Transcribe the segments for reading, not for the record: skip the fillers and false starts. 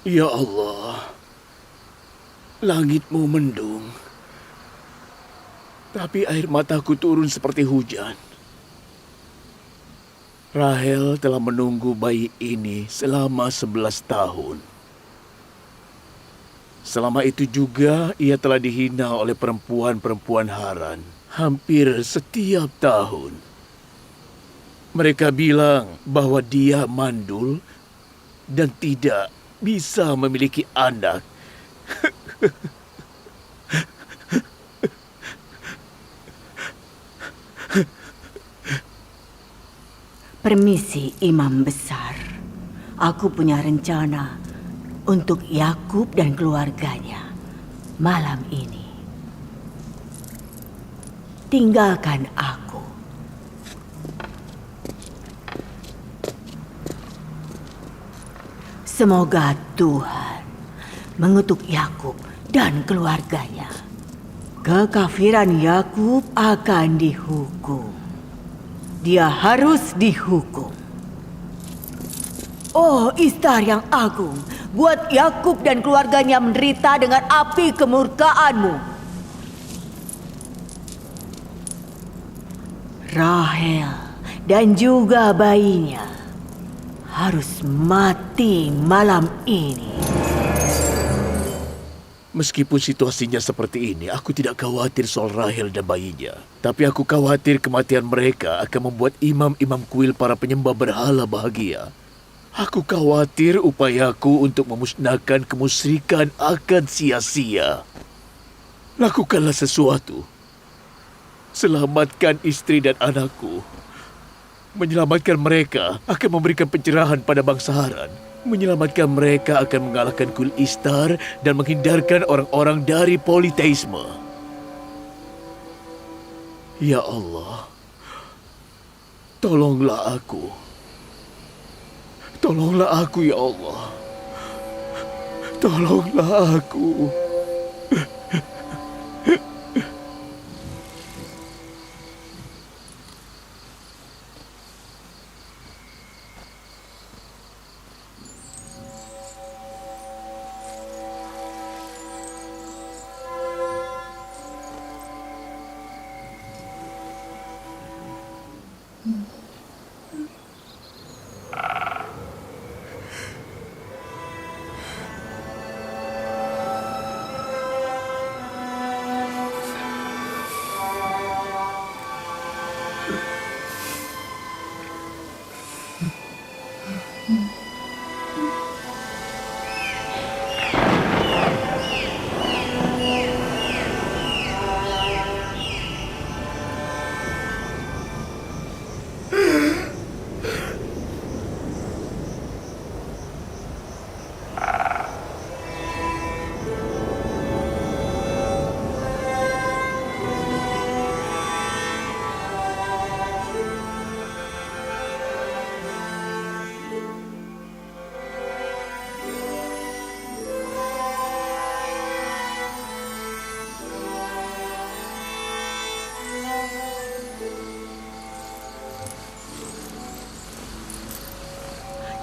Ya Allah, langitmu mendung, tapi air mataku turun seperti hujan. Rahel telah menunggu bayi ini selama 11 tahun. Selama itu juga ia telah dihina oleh perempuan-perempuan Haran hampir setiap tahun. Mereka bilang bahwa dia mandul dan tidak bisa memiliki anak. Permisi, Imam Besar. Aku punya rencana untuk Yakub dan keluarganya malam ini. Tinggalkan aku. Semoga Tuhan mengutuk Yakub dan keluarganya. Kekafiran Yakub akan dihukum. Dia harus dihukum. Oh, Istar yang agung, buat Yakub dan keluarganya menderita dengan api kemurkaanmu. Rahel dan juga bayinya harus mati malam ini. Meskipun situasinya seperti ini, aku tidak khawatir soal Rahel dan bayinya. Tapi aku khawatir kematian mereka akan membuat imam-imam kuil para penyembah berhala bahagia. Aku khawatir upayaku untuk memusnahkan kemusyrikan akan sia-sia. Lakukanlah sesuatu. Selamatkan istri dan anakku. Menyelamatkan mereka akan memberikan pencerahan pada bangsa Haran. Menyelamatkan mereka akan mengalahkan kuil Istar dan menghindarkan orang-orang dari politeisme. Ya Allah, tolonglah aku. Tolonglah aku, ya Allah. Tolonglah aku.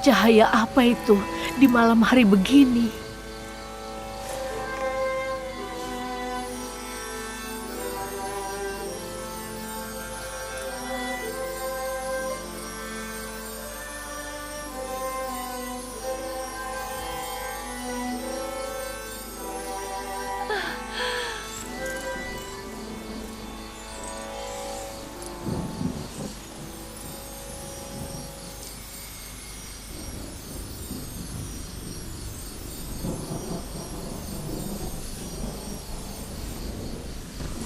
Cahaya apa itu di malam hari begini?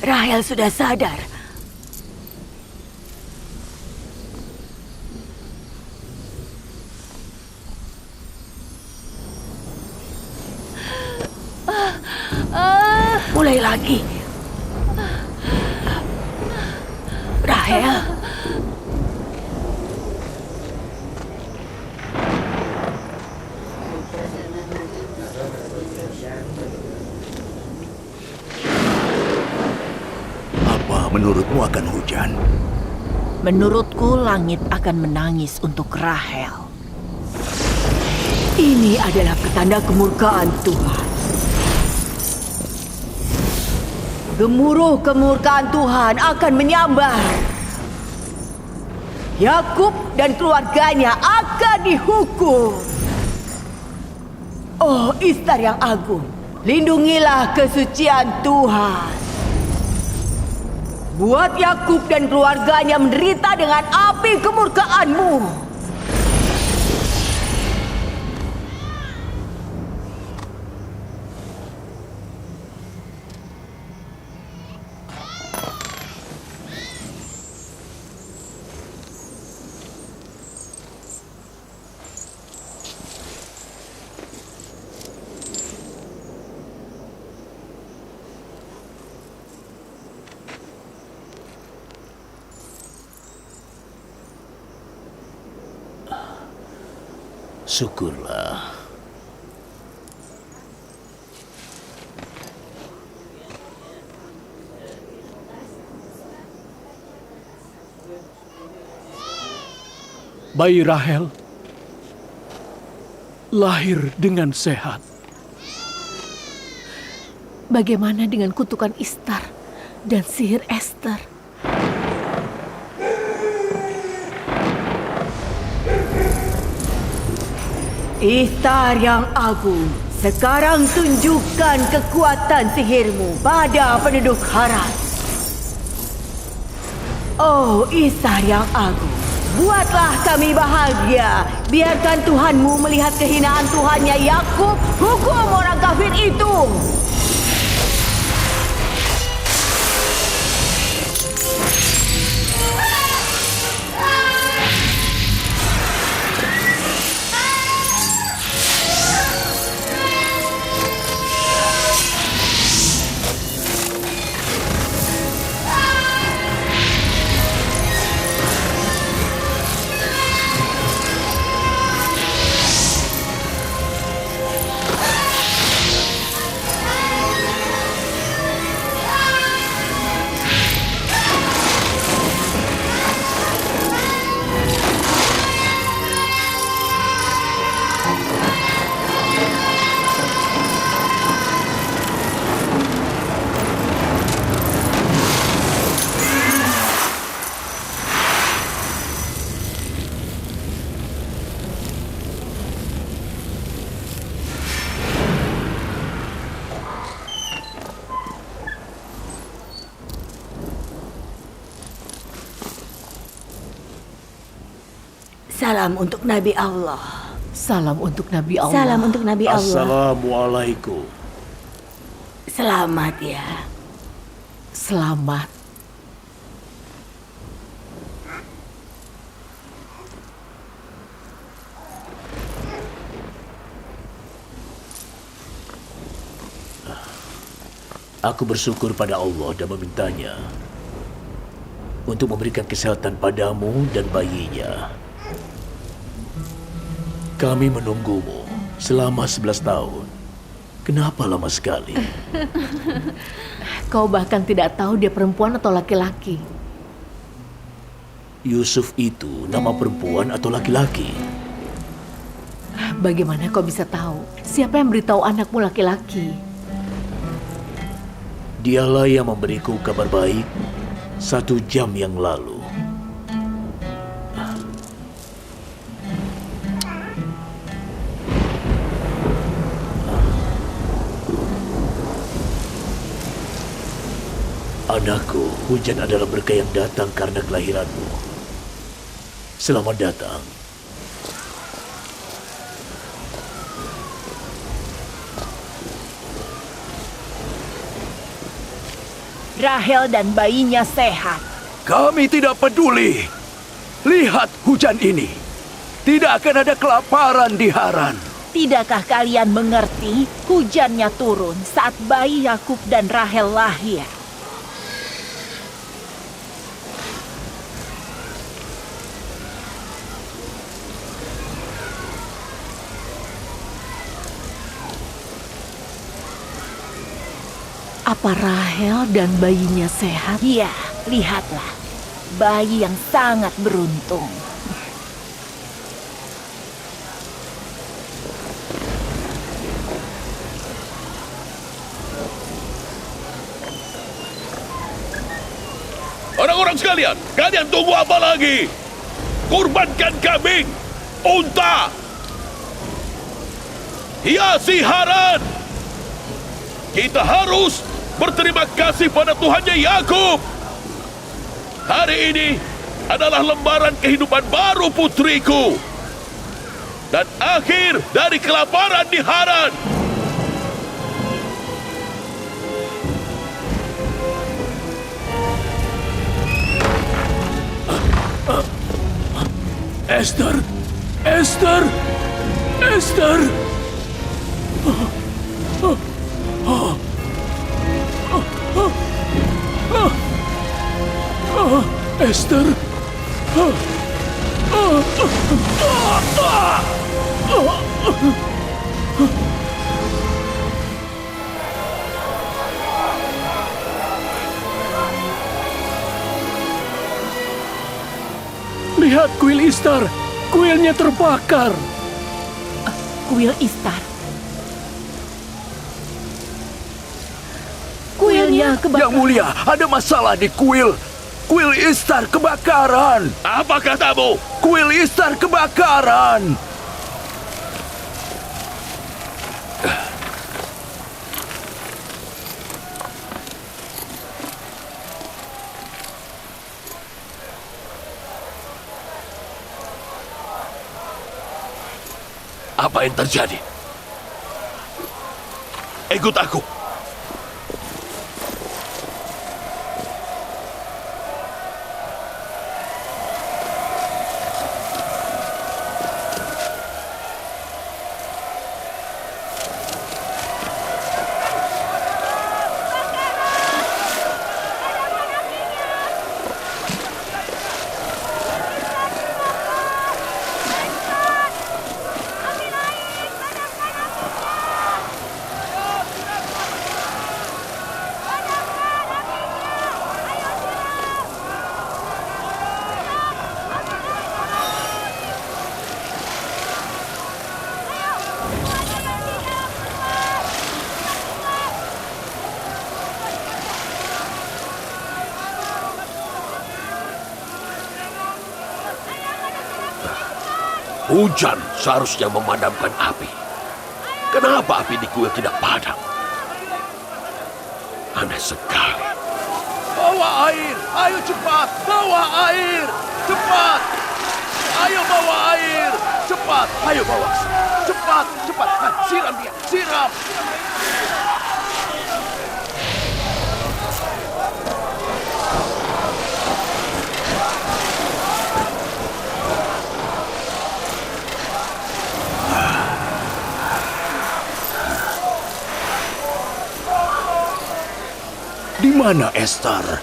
Rahel sudah sadar. Mulai lagi. Rahel. Menurutmu akan hujan? Menurutku langit akan menangis untuk Rahel. Ini adalah petanda kemurkaan Tuhan. Gemuruh kemurkaan Tuhan akan menyambar. Yakub dan keluarganya akan dihukum. Oh, Istar yang agung, lindungilah kesucian Tuhan. Buat Yakub dan keluarganya menderita dengan api kemurkaan-Mu. Syukurlah. Bayi Rahel lahir dengan sehat. Bagaimana dengan kutukan Istar dan sihir Esther? Istar yang agung, sekarang tunjukkan kekuatan sihirmu pada penduduk Haran. Oh, Istar yang agung, buatlah kami bahagia. Biarkan Tuhanmu melihat kehinaan Tuhannya Yakub. Hukum orang kafir itu. Salam untuk Nabi Allah. Salam untuk Nabi Allah. Salam untuk Nabi Allah. Assalamualaikum. Selamat ya. Selamat. Aku bersyukur pada Allah dan memintanya untuk memberikan kesehatan padamu dan bayinya. Kami menunggumu selama 11 tahun. Kenapa lama sekali? Kau bahkan tidak tahu dia perempuan atau laki-laki. Yusuf itu nama perempuan atau laki-laki? Bagaimana kau bisa tahu? Siapa yang beritahu anakmu laki-laki? Dialah yang memberiku kabar baik 1 jam yang lalu. Anakku, hujan adalah berkah yang datang karena kelahiranmu. Selamat datang. Rahel dan bayinya sehat. Kami tidak peduli. Lihat hujan ini. Tidak akan ada kelaparan di Haran. Tidakkah kalian mengerti? Hujannya turun saat bayi Yakub dan Rahel lahir. Apa Rahel dan bayinya sehat? Iya, lihatlah. Bayi yang sangat beruntung. kalian? Kalian tunggu apa lagi? Kurbankan kambing, unta, hiasi Haran. Kita harus berterima kasih pada Tuhannya Yakub. Hari ini adalah lembaran kehidupan baru putriku. Dan akhir dari kelaparan di Haran. Esther! Esther! Esther! Esther! Lihat kuil Istar, kuilnya terbakar. Kuil Istar. Kuilnya kebakaran. Yang mulia, ada masalah di kuil. Kuil Istar kebakaran. Apa katamu? Kuil Istar kebakaran. Apa yang terjadi? Ikut aku. Hujan seharusnya memadamkan api. Kenapa api di kuil tidak padam? Aneh sekali. Bawa air! Ayo cepat! Bawa air! Cepat! Ayo bawa air! Cepat! Ayo bawa! Cepat! Cepat! Siram dia! Siram! Di mana Esther?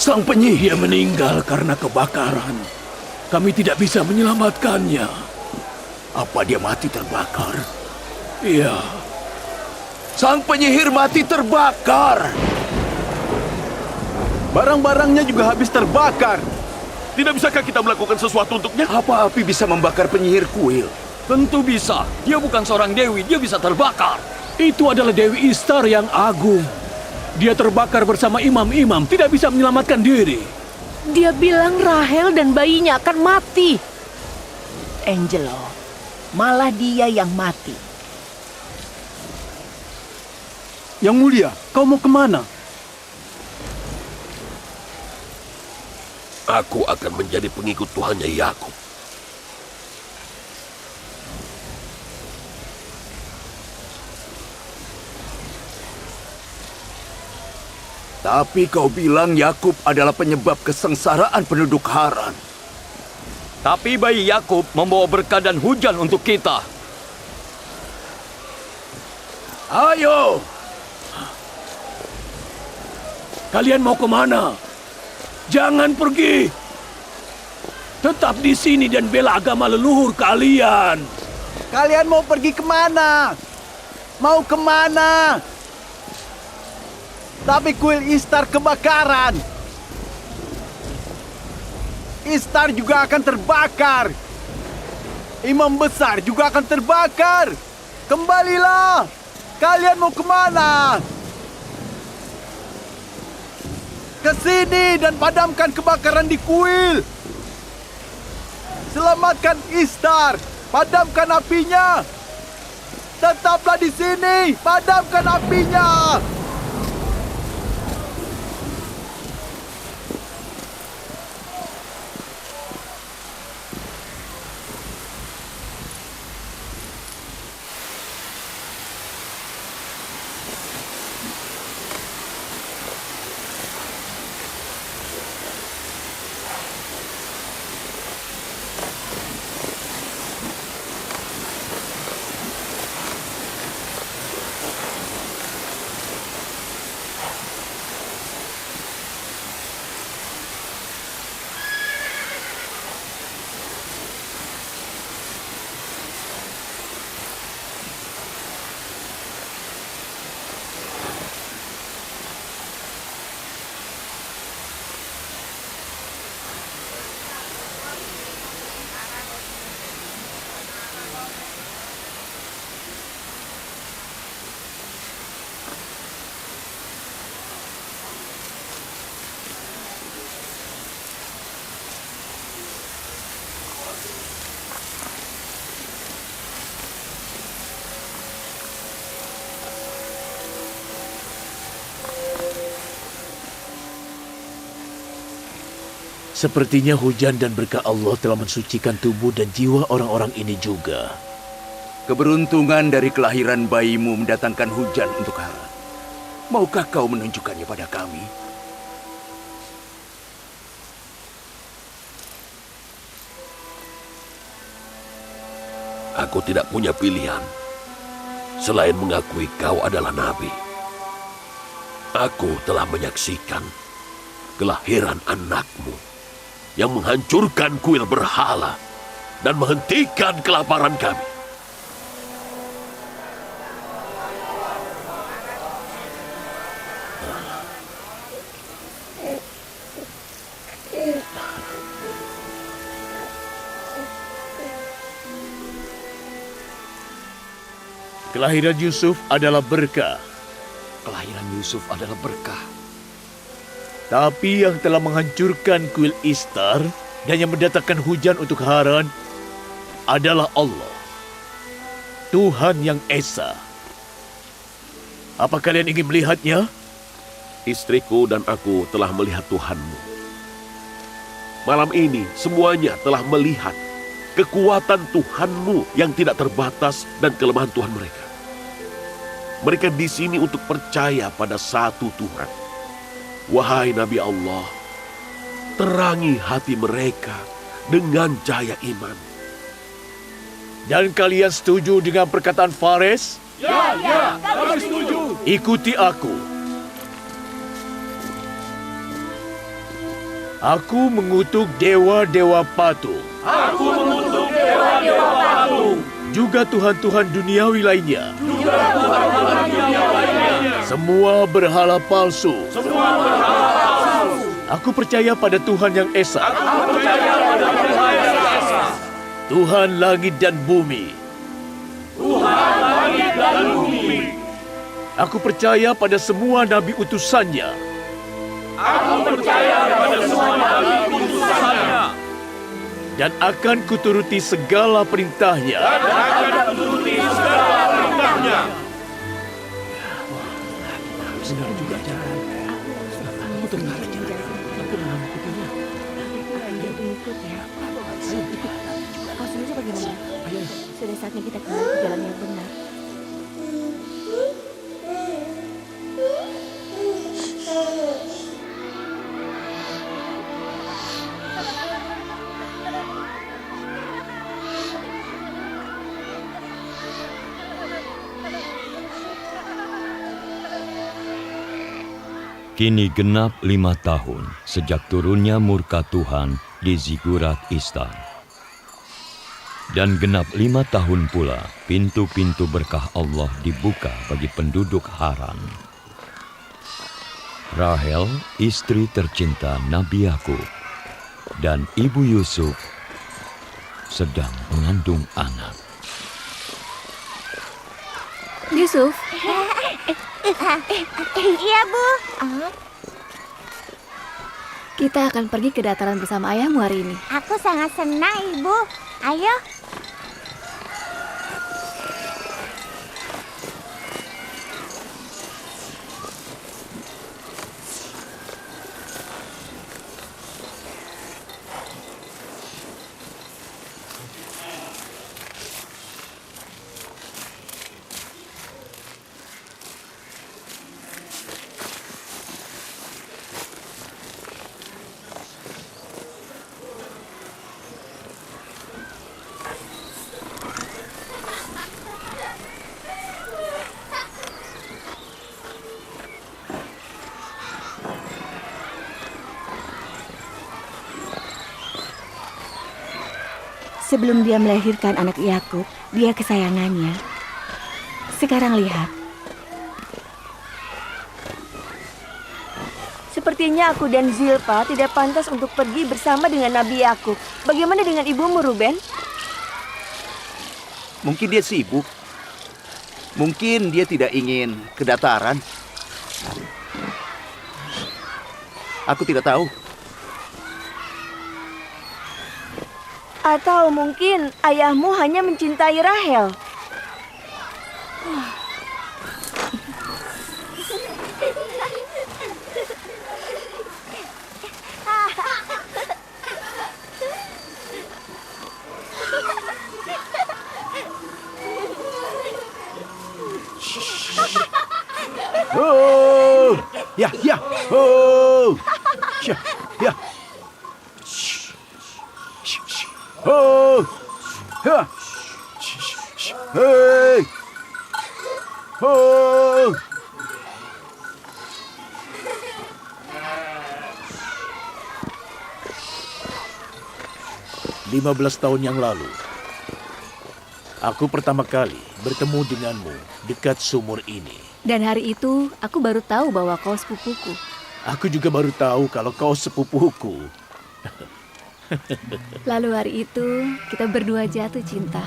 Sang penyihir meninggal karena kebakaran. Kami tidak bisa menyelamatkannya. Apa dia mati terbakar? Iya. Sang penyihir mati terbakar. Barang-barangnya juga habis terbakar. Tidak bisakah kita melakukan sesuatu untuknya? Apa api bisa membakar penyihir kuil? Tentu bisa. Dia bukan seorang dewi, dia bisa terbakar. Itu adalah Dewi Istar yang agung. Dia terbakar bersama imam-imam, tidak bisa menyelamatkan diri. Dia bilang Rahel dan bayinya akan mati. Angelo, malah dia yang mati. Yang mulia, kau mau kemana? Aku akan menjadi pengikut Tuhannya Yakub. Tapi kau bilang Yakub adalah penyebab kesengsaraan penduduk Haran. Tapi bayi Yakub membawa berkah dan hujan untuk kita. Ayo! Kalian mau kemana? Jangan pergi! Tetap di sini dan bela agama leluhur kalian. Kalian mau pergi kemana? Mau kemana? Tapi kuil Istar kebakaran. Istar juga akan terbakar. Imam besar juga akan terbakar. Kembalilah. Kalian mau kemana? Ke sini dan padamkan kebakaran di kuil. Selamatkan Istar. Padamkan apinya. Tetaplah di sini. Padamkan apinya. Sepertinya hujan dan berkah Allah telah mensucikan tubuh dan jiwa orang-orang ini juga. Keberuntungan dari kelahiran bayimu mendatangkan hujan untuk Haran. Maukah kau menunjukkannya pada kami? Aku tidak punya pilihan selain mengakui kau adalah nabi. Aku telah menyaksikan kelahiran anakmu yang menghancurkan kuil berhala dan menghentikan kelaparan kami. Kelahiran Yusuf adalah berkah. Kelahiran Yusuf adalah berkah. Tapi yang telah menghancurkan kuil Istar dan yang mendatangkan hujan untuk Haran adalah Allah, Tuhan yang Esa. Apa kalian ingin melihatnya? Istriku dan aku telah melihat Tuhanmu. Malam ini semuanya telah melihat kekuatan Tuhanmu yang tidak terbatas dan kelemahan Tuhan mereka. Mereka di sini untuk percaya pada satu Tuhan. Wahai Nabi Allah, terangi hati mereka dengan cahaya iman. Dan kalian setuju dengan perkataan Fares? Ya, kami setuju. Ikuti aku. Aku mengutuk dewa-dewa patung. Aku mengutuk dewa-dewa patung. Juga tuhan-tuhan duniawi lainnya. Semua berhala palsu. Aku percaya pada Tuhan yang Esa. Tuhan langit dan bumi. Aku percaya pada semua nabi utusannya. Dan akan kuturuti segala perintahnya. Benar juga jalan. Aku dengar aja. Aku mengikutinya. Kau sendiri bagaimana? Sudah saatnya kita kembali ke jalan yang benar. Kini genap 5 tahun sejak turunnya murka Tuhan di Zigurat Istar. Dan genap 5 tahun pula pintu-pintu berkah Allah dibuka bagi penduduk Haran. Rahel, istri tercinta Nabi Yakub, dan ibu Yusuf sedang mengandung anak. Yusuf. Iya, Bu. Kita akan pergi ke dataran bersama ayahmu hari ini. Aku sangat senang, Ibu. Ayo. Sebelum dia melahirkan anak Yakub, dia kesayangannya. Sekarang lihat. Sepertinya aku dan Zilpa tidak pantas untuk pergi bersama dengan Nabi Yakub. Bagaimana dengan ibumu, Ruben? Mungkin dia sibuk. Mungkin dia tidak ingin ke dataran. Aku tidak tahu. Atau mungkin ayahmu hanya mencintai Rahel. Oh, ya, ya, oh, ya, ya. Oh, ha, hey, oh. 15 tahun yang lalu, aku pertama kali bertemu denganmu dekat sumur ini. Dan hari itu, aku baru tahu bahwa kau sepupuku. Aku juga baru tahu kalau kau sepupuku. Lalu hari itu, kita berdua jatuh cinta.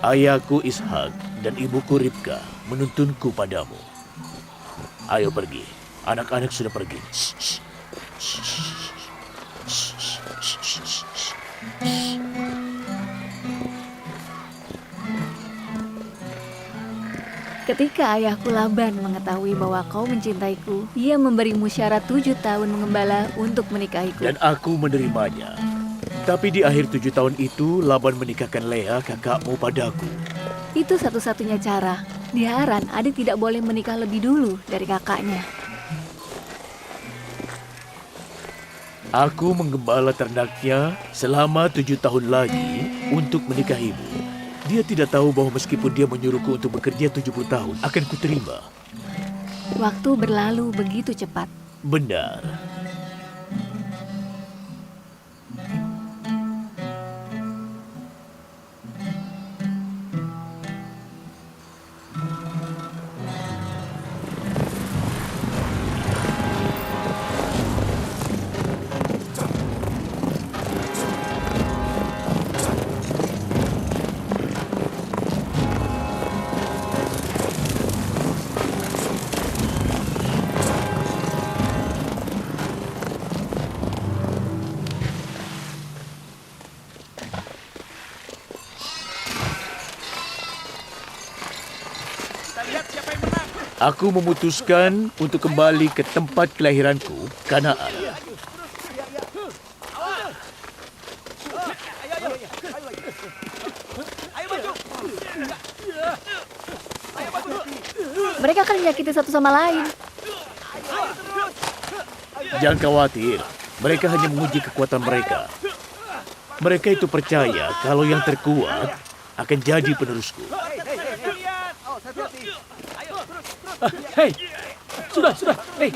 Ayahku Ishak dan ibuku Ribka menuntunku padamu. Ayo pergi, anak-anak sudah pergi. Ketika ayahku Laban mengetahui bahwa kau mencintaiku, dia memberimu syarat 7 tahun mengembala untuk menikahiku. Dan aku menerimanya. Tapi di akhir 7 tahun itu, Laban menikahkan Lea, kakakmu, padaku. Itu satu-satunya cara. Di Haran, adik tidak boleh menikah lebih dulu dari kakaknya. Aku menggembala ternaknya selama 7 tahun lagi untuk menikahimu. Dia tidak tahu bahwa meskipun dia menyuruhku untuk bekerja 70 tahun, akan kuterima. Waktu berlalu begitu cepat. Benar. Aku memutuskan untuk kembali ke tempat kelahiranku, Kanaan. Mereka akan menyakiti satu sama lain. Jangan khawatir, mereka hanya menguji kekuatan mereka. Mereka itu percaya kalau yang terkuat akan jadi penerusku. Hei, sudah, hei,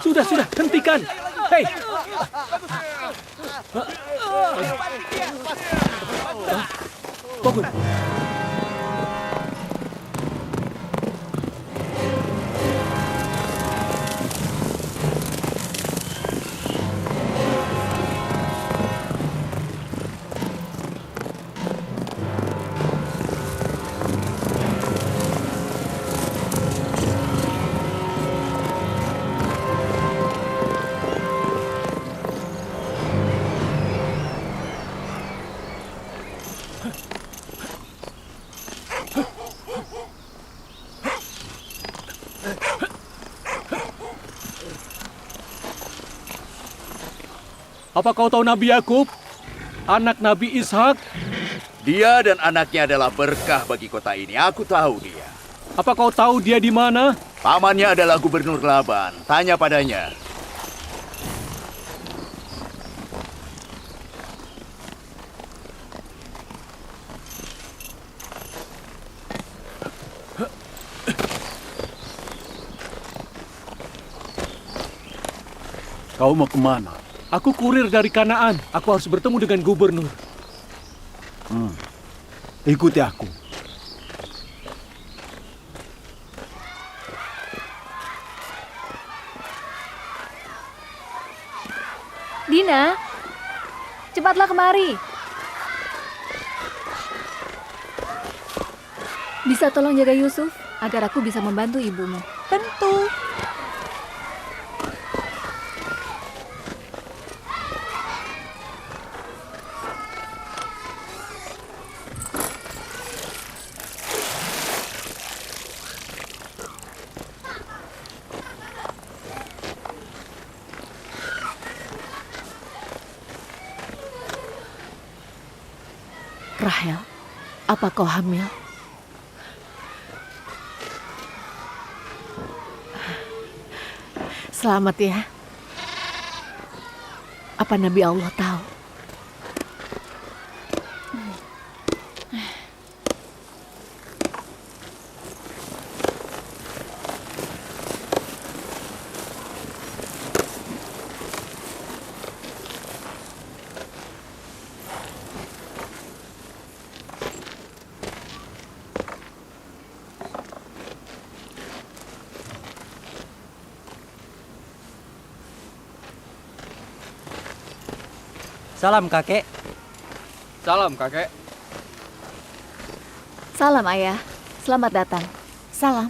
sudah, hentikan, hei. Bangun. Apa kau tahu Nabi Yakub, anak Nabi Ishak? Dia dan anaknya adalah berkah bagi kota ini. Aku tahu dia. Apa kau tahu dia di mana? Pamannya adalah Gubernur Laban. Tanya padanya. Kau mau kemana? Aku kurir dari Kanaan. Aku harus bertemu dengan gubernur. Ikuti aku. Dina, cepatlah kemari. Bisa tolong jaga Yusuf agar aku bisa membantu ibumu. Tentu. Rahel, apa kau hamil? Selamat ya. Apa Nabi Allah tahu? Salam kakek. Salam kakek. Salam ayah, selamat datang. Salam.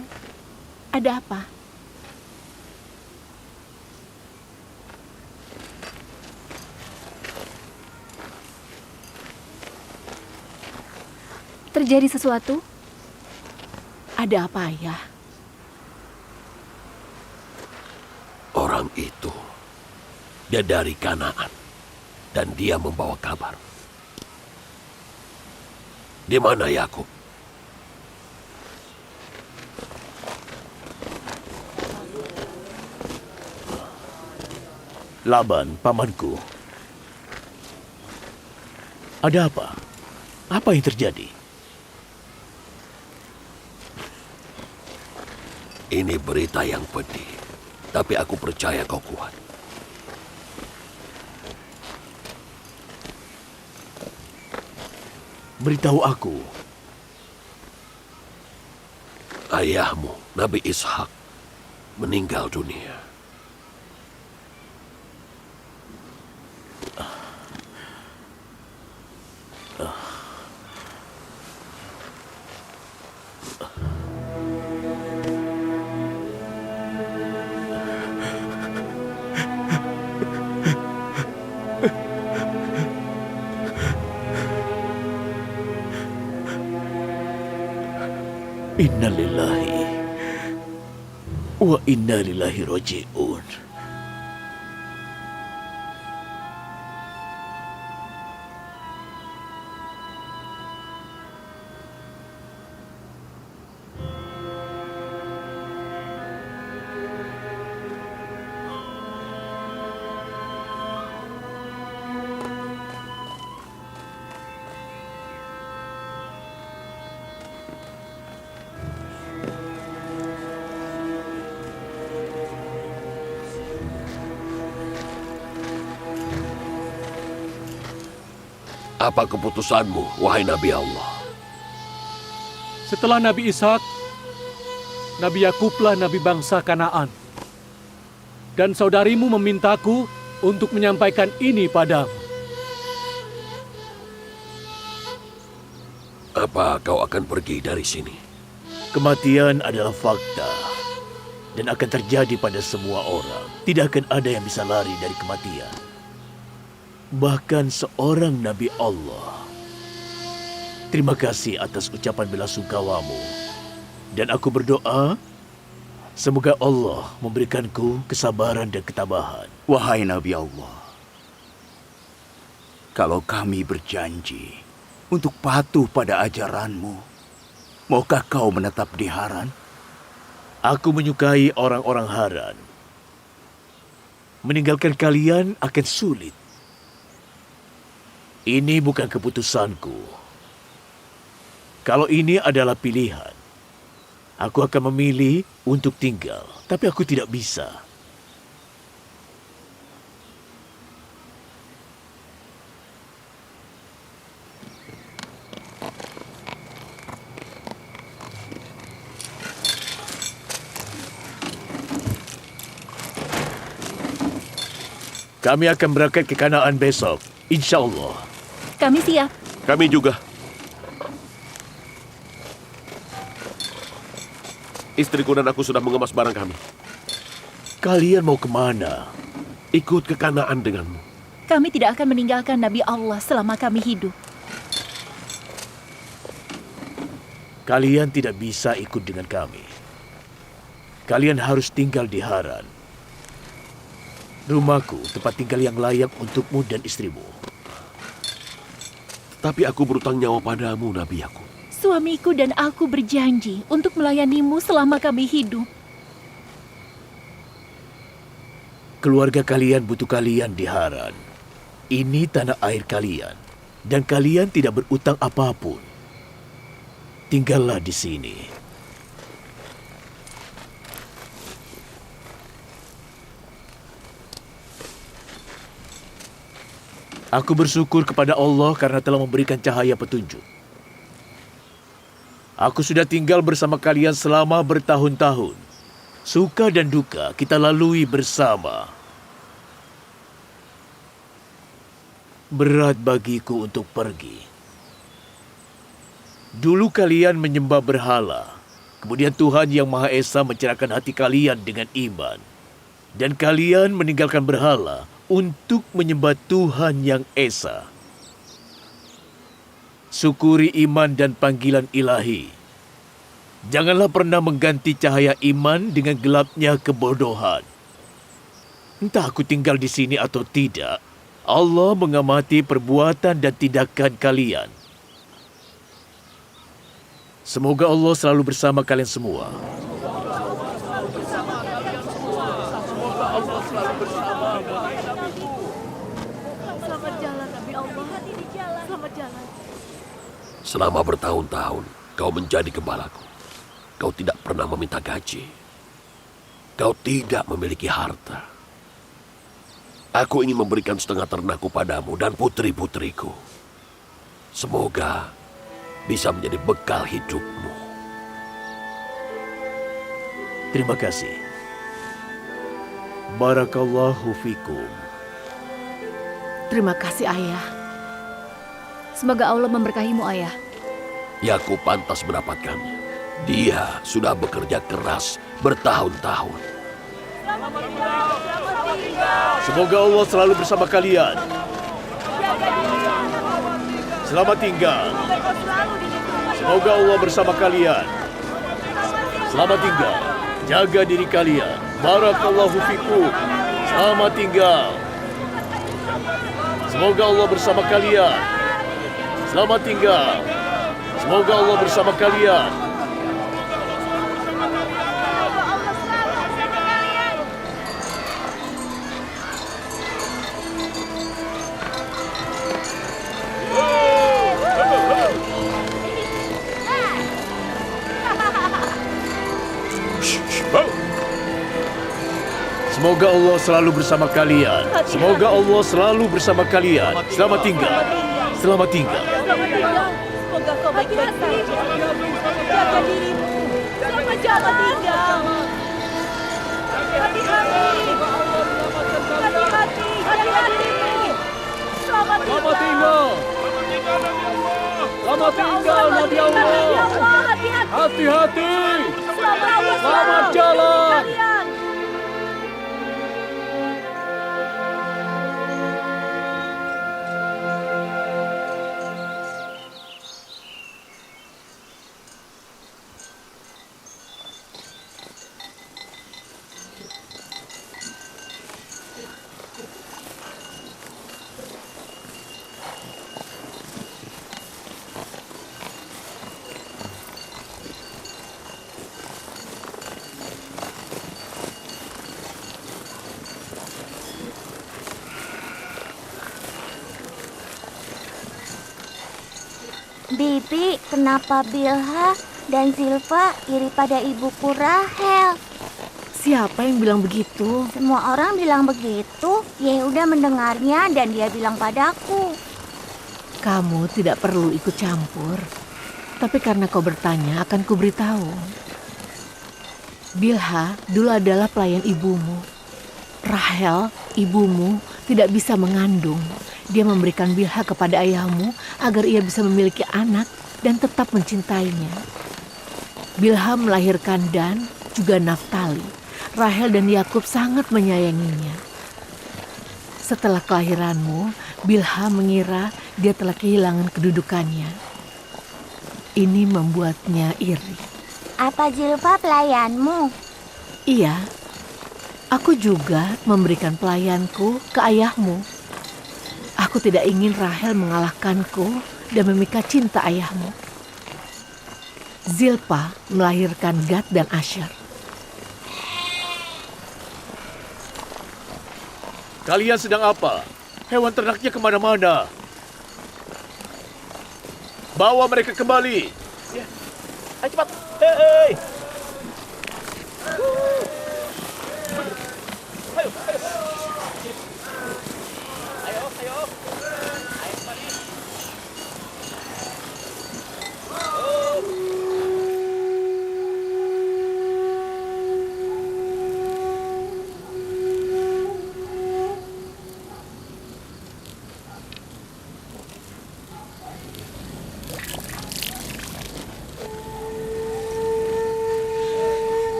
Ada apa? Terjadi sesuatu? Ada apa, Ayah? Orang itu, dia dari Kanaan. Dan dia membawa kabar. Di mana Yakub? Laban, pamanku. Ada apa? Apa yang terjadi? Ini berita yang pedih. Tapi aku percaya kau kuat. Beritahu aku. Ayahmu, Nabi Ishak, meninggal dunia. Inna lillahi wa inna ilaihi raji'un. Apa keputusanmu, wahai Nabi Allah? Setelah Nabi Ishak, Nabi Yakublah Nabi bangsa Kanaan. Dan saudarimu memintaku untuk menyampaikan ini padamu. Apa kau akan pergi dari sini? Kematian adalah fakta dan akan terjadi pada semua orang. Tidak akan ada yang bisa lari dari kematian. Bahkan seorang Nabi Allah. Terima kasih atas ucapan belasungkawamu. Dan aku berdoa, semoga Allah memberikanku kesabaran dan ketabahan. Wahai Nabi Allah, Kalau kami berjanji untuk patuh pada ajaranmu, maukah kau menetap di Haran? Aku menyukai orang-orang Haran. Meninggalkan kalian akan sulit. Ini bukan keputusanku. Kalau ini adalah pilihan, aku akan memilih untuk tinggal, tapi aku tidak bisa. Kami akan berangkat ke Kanaan besok, insya Allah. Kami siap. Kami juga. Istriku dan aku sudah mengemas barang kami. Kalian mau kemana? Ikut ke Kanaan denganmu. Kami tidak akan meninggalkan Nabi Allah selama kami hidup. Kalian tidak bisa ikut dengan kami. Kalian harus tinggal di Haran. Rumahku, tempat tinggal yang layak untukmu dan istrimu. Tapi aku berutang nyawa padamu, Nabi Yakub. Suamiku dan aku berjanji untuk melayanimu selama kami hidup. Keluarga kalian butuh kalian di Haran. Ini tanah air kalian. Dan kalian tidak berutang apapun. Tinggallah di sini. Aku bersyukur kepada Allah karena telah memberikan cahaya petunjuk. Aku sudah tinggal bersama kalian selama bertahun-tahun. Suka dan duka kita lalui bersama. Berat bagiku untuk pergi. Dulu kalian menyembah berhala. Kemudian Tuhan Yang Maha Esa mencerahkan hati kalian dengan iman. Dan kalian meninggalkan berhala untuk menyembah Tuhan Yang Esa. Syukuri iman dan panggilan ilahi. Janganlah pernah mengganti cahaya iman dengan gelapnya kebodohan. Entah aku tinggal di sini atau tidak, Allah mengamati perbuatan dan tindakan kalian. Semoga Allah selalu bersama kalian semua. Selamat jalan, Nabi Allah. Hati-hati jalan. Selamat jalan. Selama bertahun-tahun, kau menjadi gembalaku. Kau tidak pernah meminta gaji. Kau tidak memiliki harta. Aku ingin memberikan setengah ternakku padamu dan putri-putriku. Semoga bisa menjadi bekal hidupmu. Terima kasih. Barakallahu fikum. Terima kasih, Ayah. Semoga Allah memberkahimu, Ayah. Yakub pantas mendapatkannya. Dia sudah bekerja keras bertahun-tahun. Semoga Allah selalu bersama kalian. Selamat tinggal. Semoga Allah bersama kalian. Selamat tinggal. Jaga diri kalian. Barakallahu fikum. Selamat tinggal. Semoga Allah bersama kalian. Selamat tinggal. Semoga Allah bersama kalian. Semoga Allah selalu bersama kalian. Semoga Allah selalu bersama kalian. Selamat tinggal. Selamat tinggal. Semoga kau baik-baik saja. Jaga dirimu. Selamat tinggal. Hati-hati. Selamat tinggal. Selamat tinggal, Nabi Allah. Hati-hati. Selamat jalan. Bibi, kenapa Bilha dan Zilpa iri pada ibuku Rahel? Siapa yang bilang begitu? Semua orang bilang begitu. Yehuda mendengarnya dan dia bilang padaku. Kamu tidak perlu ikut campur. Tapi karena kau bertanya, akan kuberitahu. Bilha dulu adalah pelayan ibumu. Rahel, ibumu, tidak bisa mengandung. Dia memberikan Bilha kepada ayahmu agar ia bisa memiliki anak dan tetap mencintainya. Bilha melahirkan Dan, juga Naftali. Rahel dan Yakub sangat menyayanginya. Setelah kelahiranmu, Bilha mengira dia telah kehilangan kedudukannya. Ini membuatnya iri. Apa Zilpa pelayanmu? Iya, aku juga memberikan pelayanku ke ayahmu. Aku tidak ingin Rahel mengalahkanku dan memikat cinta ayahmu. Zilpa melahirkan Gad dan Asher. Kalian sedang apa? Hewan ternaknya kemana-mana. Bawa mereka kembali. Ya. Ayo cepat. Hei. Ayo.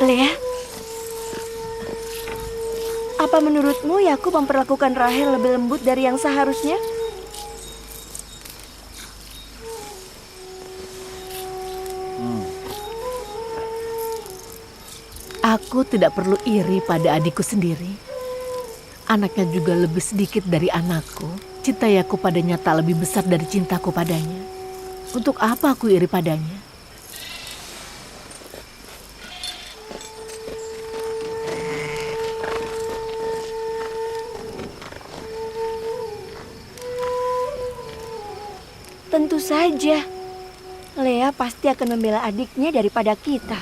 Lea, apa menurutmu Yakub memperlakukan Rahel lebih lembut dari yang seharusnya? Aku tidak perlu iri pada adikku sendiri. Anaknya juga lebih sedikit dari anakku. Cinta Yakub padanya tak lebih besar dari cintaku padanya. Untuk apa aku iri padanya? Tentu saja. Lea pasti akan membela adiknya daripada kita.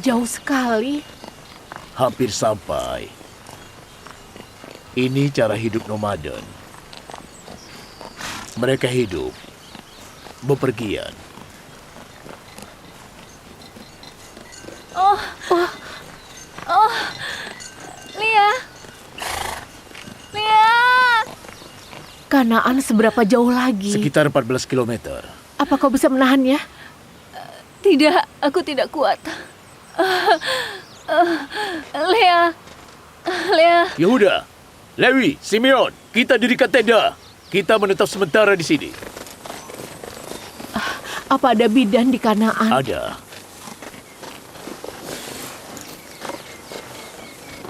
Jauh sekali. Hampir sampai. Ini cara hidup nomaden. Mereka hidup bepergian. Lia. Lia. Kanaan seberapa jauh lagi? Sekitar 14 kilometer. Apa kau bisa menahannya? Tidak, aku tidak kuat. Lea. Yehuda, Lewi, Simeon, kita dirikan tenda. Kita menetap sementara di sini. Apa ada bidan di Kanaan? Ada.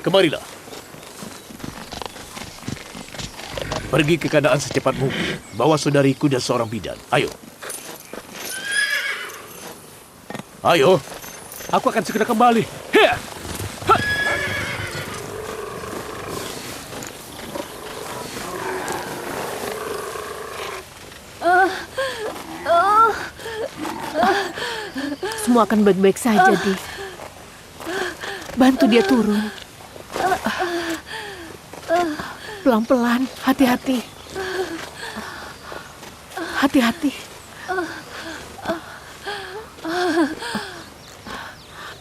Kemarilah. Pergi ke Kanaan secepat mungkin. Bawa saudariku dan seorang bidan. Ayo. Ayo. Aku akan segera kembali. Hea! Ha! Semua akan baik-baik saja, Di. Bantu dia turun. Pelan-pelan, hati-hati. Hati-hati.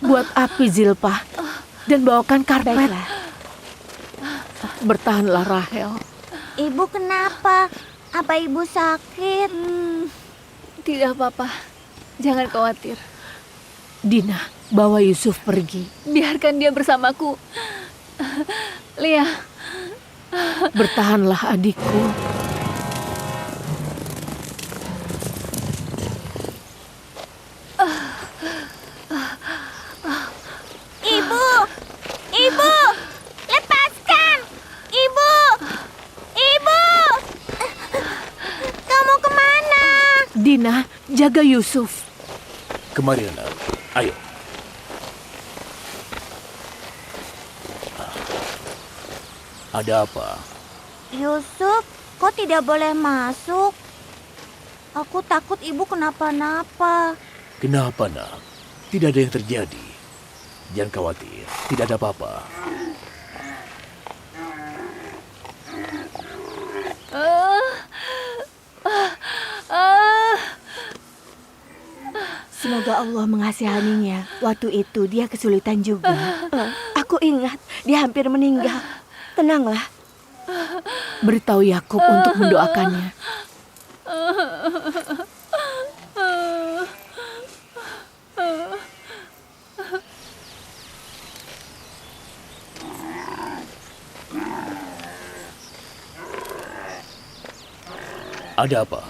Buat api, Zilpa. Dan bawakan karpet. Baiklah. Bertahanlah, Rahel. Ibu kenapa? Apa ibu sakit? Tidak apa-apa. Jangan khawatir. Dina, bawa Yusuf pergi. Biarkan dia bersamaku. Lia. Bertahanlah adikku. Ibu! Ibu! Lepaskan! Ibu! Ibu! Kamu kemana? Dina, jaga Yusuf. Kemari, anak. Ayo. Ada apa? Yusuf, kok tidak boleh masuk? Aku takut ibu kenapa-napa. Kenapa, nak? Tidak ada yang terjadi. Jangan khawatir, tidak ada apa-apa. Semoga Allah mengasihaninya. Waktu itu dia kesulitan juga. Aku ingat dia hampir meninggal. Tenanglah. Beritahu Yakub untuk mendoakannya. Ada apa?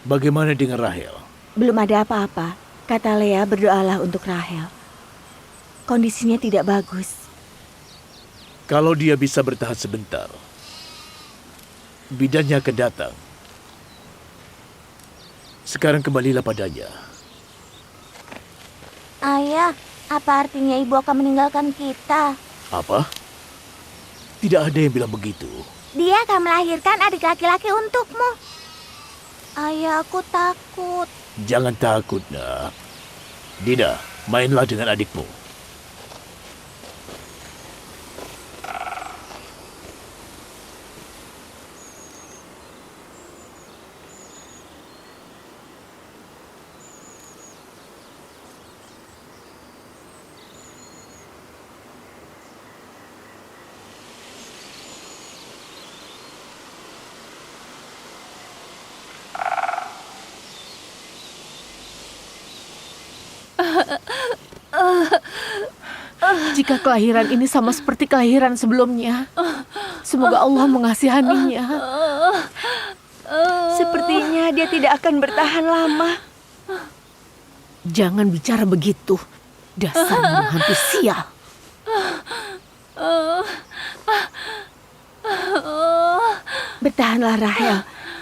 Bagaimana dengan Rahel? Belum ada apa-apa. Kata Lea, berdoalah untuk Rahel. Kondisinya tidak bagus. Kalau dia bisa bertahan sebentar, bidannya akan datang. Sekarang kembalilah padanya. Ayah, apa artinya ibu akan meninggalkan kita? Apa? Tidak ada yang bilang begitu. Dia akan melahirkan adik laki-laki untukmu. Ayah, aku takut. Jangan takut, nak. Dina, mainlah dengan adikmu. Jika kelahiran ini sama seperti kelahiran sebelumnya, semoga Allah mengasihaninya. Sepertinya dia tidak akan bertahan lama. Jangan bicara begitu, dasar hantu sial. Bertahanlah Rahel.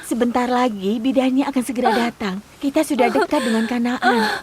Sebentar lagi bidannya akan segera datang. Kita sudah dekat dengan Kanaan.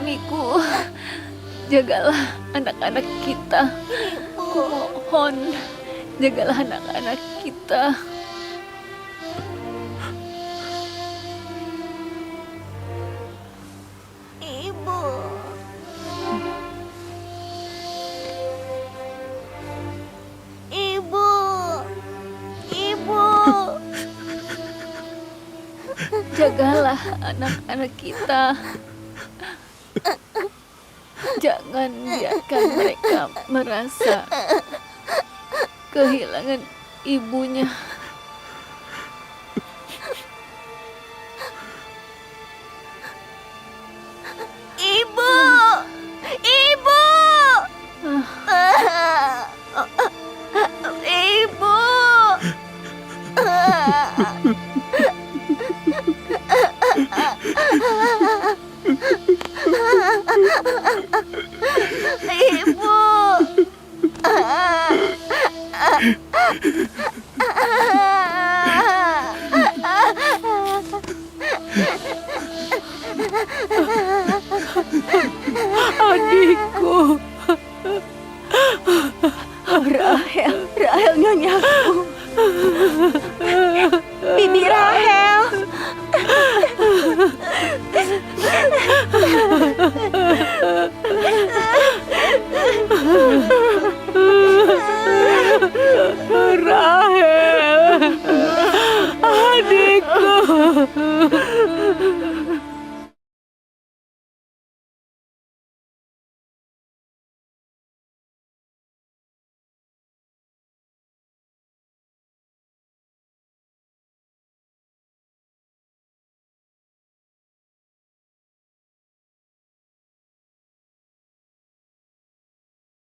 suamiku, jagalah anak-anak kita. Kumohon, jagalah anak-anak kita. Ibu. Ibu. Ibu. Jagalah anak-anak kita. Jangan biarkan mereka merasa kehilangan ibunya. Ibu. Ibu. Ibu. Adikku. Rahel, Rahel nyonyaku. Bibi Rahel.